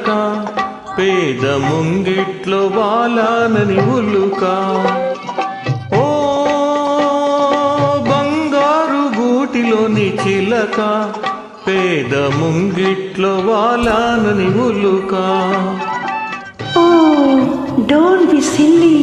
చిలక పేద ముంగిట్లో వాలానని ఉలుక ఓ బంగారు గూటిలోని చిలక పేద ముంగిట్లో వాలానని ఉలుక Oh, don't be silly.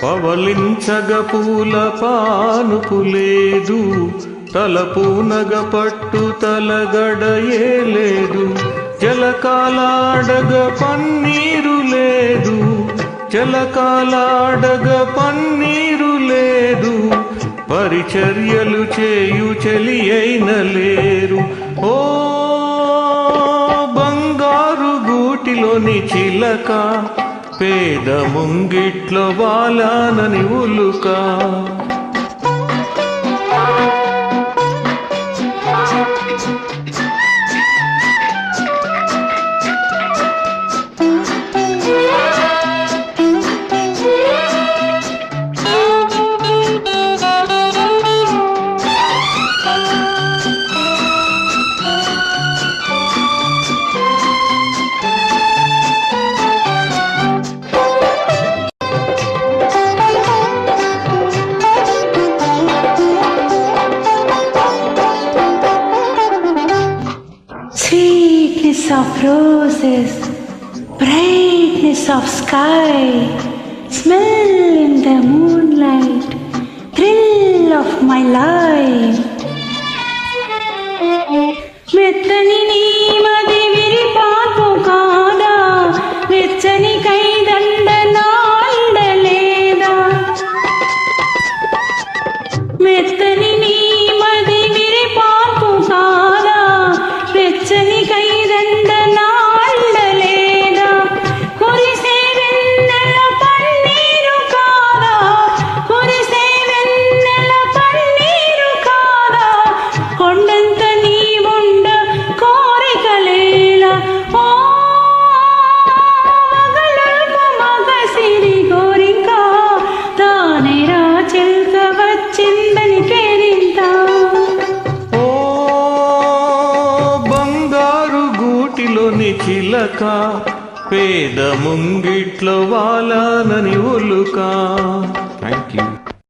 పవలించగ పూల పానుపు లేదు తలపూనగ పట్టు తలగడయే లేదు జలకాలాడగ పన్నీరు లేదు జలకాలాడగ పన్నీరు లేదు పరిచర్యలు చేయు చెలి అయిన లేరు ఓ బంగారు గూటిలోని చిలక పేద ముంగిట్లో వాలానని ఉలుక Sweetness of roses, brightness of sky, smell in the moonlight, thrill of my life. మెత్తని నీ మది విరిపాపు కాదా వెచ్చని కైదండ నాండలేదా మెత్తని నీ మది విరిపాపు కాదా వెచ్చని కైదండ నాండలేదా కురిసే వెన్నెల పన్నీరు కాదా కురిసే వెన్నెల పన్నీరు కాదా కొండంత నీవుండ కోరికలేలా ఓ మగలకు మగ సిరి కోరిక తానేరా చిల్క వచ్చిందని కేరింత గూటిలోని చిలక పేద ముంగిట్లో వాలానని ఉలుక. Thank you.